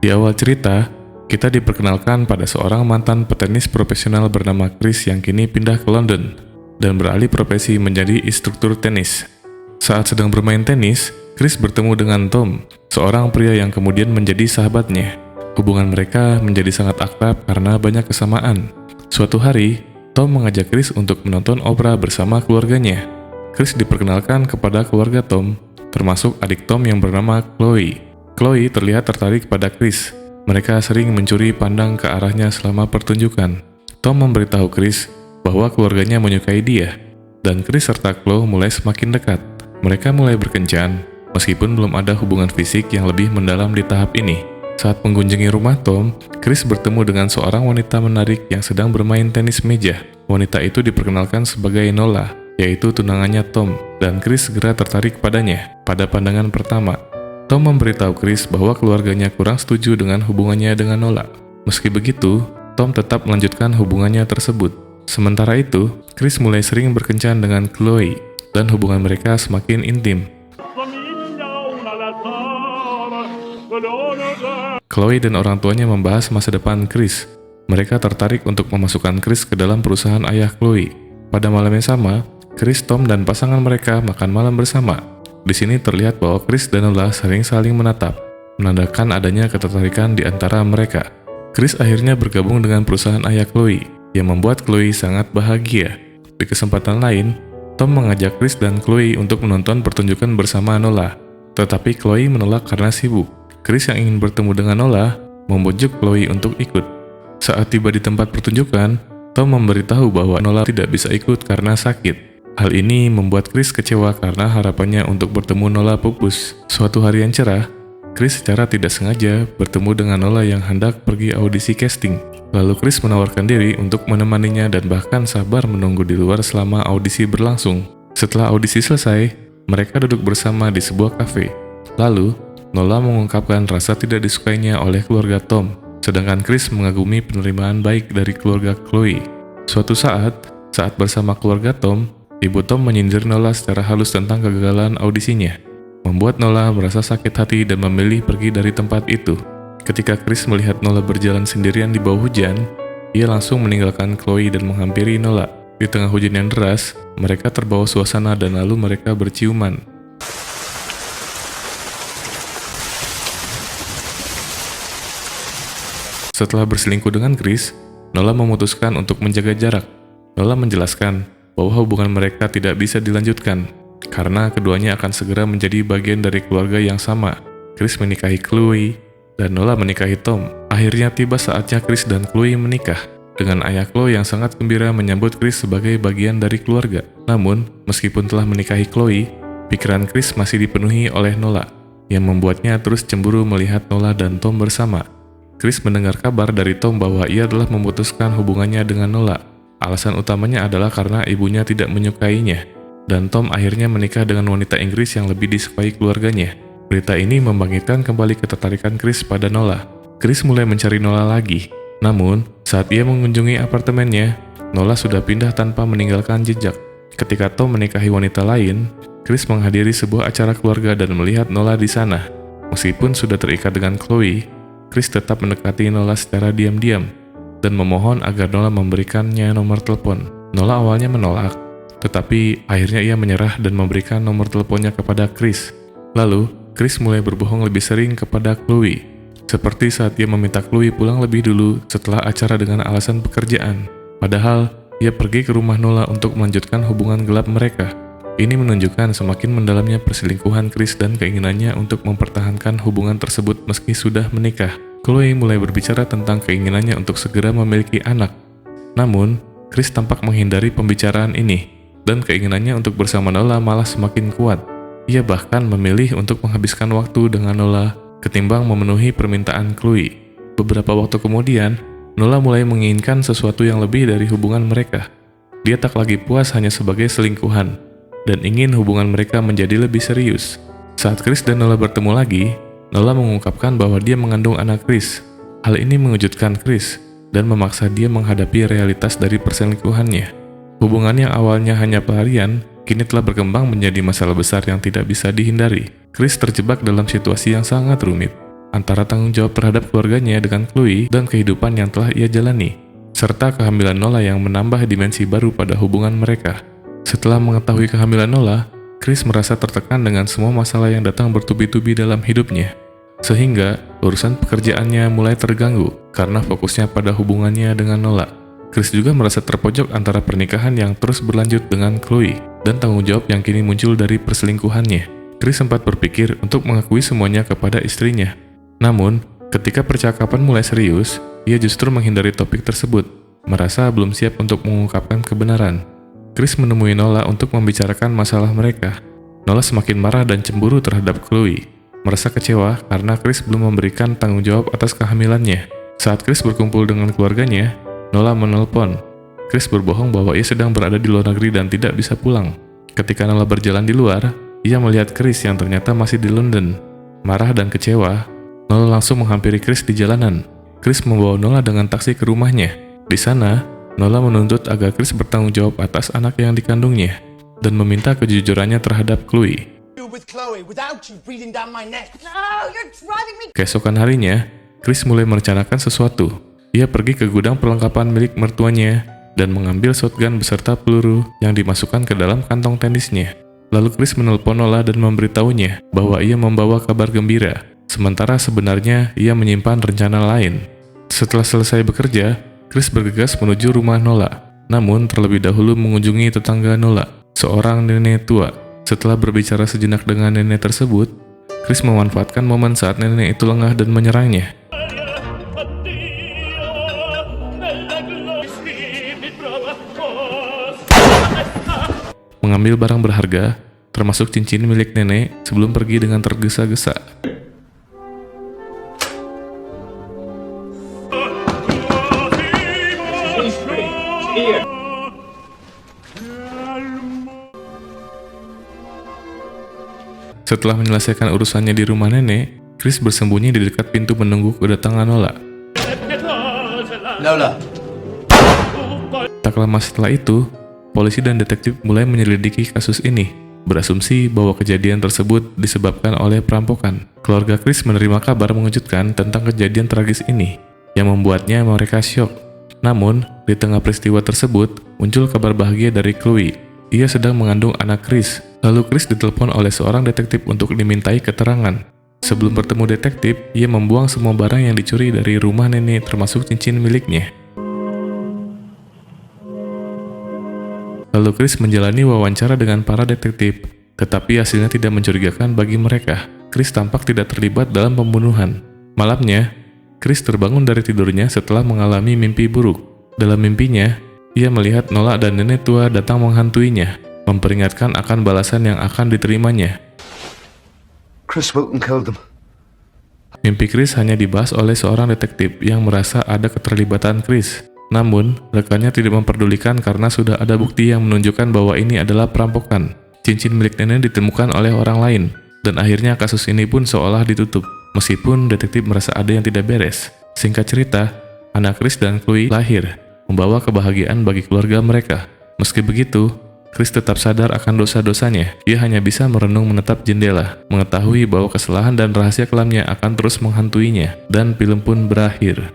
Di awal cerita, kita diperkenalkan pada seorang mantan petenis profesional bernama Chris yang kini pindah ke London dan beralih profesi menjadi instruktur tenis. Saat sedang bermain tenis, Chris bertemu dengan Tom, seorang pria yang kemudian menjadi sahabatnya. Hubungan mereka menjadi sangat akrab karena banyak kesamaan. Suatu hari, Tom mengajak Chris untuk menonton opera bersama keluarganya. Chris diperkenalkan kepada keluarga Tom, termasuk adik Tom yang bernama Chloe. Chloe terlihat tertarik pada Chris. Mereka sering mencuri pandang ke arahnya selama pertunjukan. Tom memberitahu Chris bahwa keluarganya menyukai dia, dan Chris serta Chloe mulai semakin dekat. Mereka mulai berkencan, meskipun belum ada hubungan fisik yang lebih mendalam di tahap ini. Saat mengunjungi rumah Tom, Chris bertemu dengan seorang wanita menarik yang sedang bermain tenis meja. Wanita itu diperkenalkan sebagai Nola, yaitu tunangannya Tom, dan Chris segera tertarik padanya. Pada pandangan pertama, Tom memberitahu Chris bahwa keluarganya kurang setuju dengan hubungannya dengan Nola. Meski begitu, Tom tetap melanjutkan hubungannya tersebut. Sementara itu, Chris mulai sering berkencan dengan Chloe, dan hubungan mereka semakin intim. Chloe dan orang tuanya membahas masa depan Chris. Mereka tertarik untuk memasukkan Chris ke dalam perusahaan ayah Chloe. Pada malam yang sama, Chris, Tom, dan pasangan mereka makan malam bersama. Di sini terlihat bahwa Chris dan Nola sering saling menatap, menandakan adanya ketertarikan di antara mereka. Chris akhirnya bergabung dengan perusahaan ayah Chloe, yang membuat Chloe sangat bahagia. Di kesempatan lain, Tom mengajak Chris dan Chloe untuk menonton pertunjukan bersama Nola, tetapi Chloe menolak karena sibuk. Chris yang ingin bertemu dengan Nola membujuk Chloe untuk ikut. Saat tiba di tempat pertunjukan, Tom memberitahu bahwa Nola tidak bisa ikut karena sakit. Hal ini membuat Chris kecewa karena harapannya untuk bertemu Nola pupus. Suatu hari yang cerah, Chris secara tidak sengaja bertemu dengan Nola yang hendak pergi audisi casting. Lalu Chris menawarkan diri untuk menemaninya dan bahkan sabar menunggu di luar selama audisi berlangsung. Setelah audisi selesai, mereka duduk bersama di sebuah kafe. Lalu, Nola mengungkapkan rasa tidak disukainya oleh keluarga Tom, sedangkan Chris mengagumi penerimaan baik dari keluarga Chloe. Suatu saat bersama keluarga Tom, Ibu Tom menyindir Nola secara halus tentang kegagalan audisinya, membuat Nola merasa sakit hati dan memilih pergi dari tempat itu. Ketika Chris melihat Nola berjalan sendirian di bawah hujan, ia langsung meninggalkan Chloe dan menghampiri Nola. Di tengah hujan yang deras, mereka terbawa suasana dan lalu mereka berciuman. Setelah berselingkuh dengan Chris, Nola memutuskan untuk menjaga jarak. Nola menjelaskan bahwa hubungan mereka tidak bisa dilanjutkan karena keduanya akan segera menjadi bagian dari keluarga yang sama. Chris menikahi Chloe dan Nola menikahi Tom. Akhirnya tiba saatnya Chris dan Chloe menikah, dengan ayah Chloe yang sangat gembira menyambut Chris sebagai bagian dari keluarga. Namun, meskipun telah menikahi Chloe, pikiran Chris masih dipenuhi oleh Nola, yang membuatnya terus cemburu melihat Nola dan Tom bersama. Chris mendengar kabar dari Tom bahwa ia telah memutuskan hubungannya dengan Nola. Alasan utamanya adalah karena ibunya tidak menyukainya, dan Tom akhirnya menikah dengan wanita Inggris yang lebih disukai keluarganya. Berita ini membangkitkan kembali ketertarikan Chris pada Nola. Chris mulai mencari Nola lagi. Namun, saat ia mengunjungi apartemennya, Nola sudah pindah tanpa meninggalkan jejak. Ketika Tom menikahi wanita lain, Chris menghadiri sebuah acara keluarga dan melihat Nola di sana. Meskipun sudah terikat dengan Chloe, Chris tetap mendekati Nola secara diam-diam dan memohon agar Nola memberikannya nomor telepon. Nola awalnya menolak, tetapi akhirnya ia menyerah dan memberikan nomor teleponnya kepada Chris. Lalu, Chris mulai berbohong lebih sering kepada Chloe, seperti saat ia meminta Chloe pulang lebih dulu setelah acara dengan alasan pekerjaan. Padahal, ia pergi ke rumah Nola untuk melanjutkan hubungan gelap mereka. Ini menunjukkan semakin mendalamnya perselingkuhan Chris dan keinginannya untuk mempertahankan hubungan tersebut meski sudah menikah. Chloe mulai berbicara tentang keinginannya untuk segera memiliki anak. Namun, Chris tampak menghindari pembicaraan ini, dan keinginannya untuk bersama Nola malah semakin kuat. Ia bahkan memilih untuk menghabiskan waktu dengan Nola ketimbang memenuhi permintaan Chloe. Beberapa waktu kemudian, Nola mulai menginginkan sesuatu yang lebih dari hubungan mereka. Dia tak lagi puas hanya sebagai selingkuhan, dan ingin hubungan mereka menjadi lebih serius. Saat Chris dan Nola bertemu lagi, Nola mengungkapkan bahwa dia mengandung anak Chris. Hal ini mengejutkan Chris dan memaksa dia menghadapi realitas dari perselingkuhannya. Hubungan yang awalnya hanya pelarian, kini telah berkembang menjadi masalah besar yang tidak bisa dihindari. Chris terjebak dalam situasi yang sangat rumit. antara tanggung jawab terhadap keluarganya dengan Chloe dan kehidupan yang telah ia jalani, serta kehamilan Nola yang menambah dimensi baru pada hubungan mereka. Setelah mengetahui kehamilan Nola, Chris merasa tertekan dengan semua masalah yang datang bertubi-tubi dalam hidupnya. Sehingga urusan pekerjaannya mulai terganggu karena fokusnya pada hubungannya dengan Nola. Chris juga merasa terpojok antara pernikahan yang terus berlanjut dengan Chloe dan tanggung jawab yang kini muncul dari perselingkuhannya. Chris sempat berpikir untuk mengakui semuanya kepada istrinya. Namun, ketika percakapan mulai serius, ia justru menghindari topik tersebut, merasa belum siap untuk mengungkapkan kebenaran. Chris menemui Nola untuk membicarakan masalah mereka. Nola semakin marah dan cemburu terhadap Chloe, merasa kecewa karena Chris belum memberikan tanggung jawab atas kehamilannya. Saat Chris berkumpul dengan keluarganya, Nola menelpon. Chris berbohong bahwa ia sedang berada di luar negeri dan tidak bisa pulang. Ketika Nola berjalan di luar, ia melihat Chris yang ternyata masih di London. Marah dan kecewa, Nola langsung menghampiri Chris di jalanan. Chris membawa Nola dengan taksi ke rumahnya. Di sana, Nola menuntut agar Chris bertanggung jawab atas anak yang dikandungnya dan meminta kejujurannya terhadap Chloe. Keesokan harinya, Chris mulai merencanakan sesuatu. Ia pergi ke gudang perlengkapan milik mertuanya dan mengambil shotgun beserta peluru yang dimasukkan ke dalam kantong tenisnya. Lalu Chris menelpon Nola dan memberitahunya bahwa ia membawa kabar gembira, sementara sebenarnya ia menyimpan rencana lain. Setelah selesai bekerja, Chris bergegas menuju rumah Nola, namun terlebih dahulu mengunjungi tetangga Nola, seorang nenek tua. Setelah berbicara sejenak dengan nenek tersebut, Chris memanfaatkan momen saat nenek itu lengah dan menyerangnya. Mengambil barang berharga, termasuk cincin milik nenek, sebelum pergi dengan tergesa-gesa. Setelah menyelesaikan urusannya di rumah nenek, Chris bersembunyi di dekat pintu menunggu kedatangan Nola. Tak lama setelah itu, polisi dan detektif mulai menyelidiki kasus ini, berasumsi bahwa kejadian tersebut disebabkan oleh perampokan. Keluarga Chris menerima kabar mengejutkan tentang kejadian tragis ini, yang membuatnya mereka syok. Namun, di tengah peristiwa tersebut, muncul kabar bahagia dari Chloe. Ia sedang mengandung anak Chris. Lalu Chris ditelepon oleh seorang detektif untuk dimintai keterangan. Sebelum bertemu detektif, ia membuang semua barang yang dicuri dari rumah nenek termasuk cincin miliknya. Lalu Chris menjalani wawancara dengan para detektif, tetapi hasilnya tidak mencurigakan bagi mereka. Chris tampak tidak terlibat dalam pembunuhan. Malamnya, Chris terbangun dari tidurnya setelah mengalami mimpi buruk. Dalam mimpinya, ia melihat Nola dan nenek tua datang menghantuinya, memperingatkan akan balasan yang akan diterimanya. Chris Wilton killed them. Mimpi Chris hanya dibahas oleh seorang detektif yang merasa ada keterlibatan Chris. Namun, rekannya tidak memperdulikan karena sudah ada bukti yang menunjukkan bahwa ini adalah perampokan. Cincin milik nenek ditemukan oleh orang lain, dan akhirnya kasus ini pun seolah ditutup. Meskipun detektif merasa ada yang tidak beres. Singkat cerita, anak Chris dan Chloe lahir, membawa kebahagiaan bagi keluarga mereka. Meski begitu, Chris tetap sadar akan dosa-dosanya. Ia hanya bisa merenung menatap jendela, mengetahui bahwa kesalahan dan rahasia kelamnya akan terus menghantuinya, dan film pun berakhir.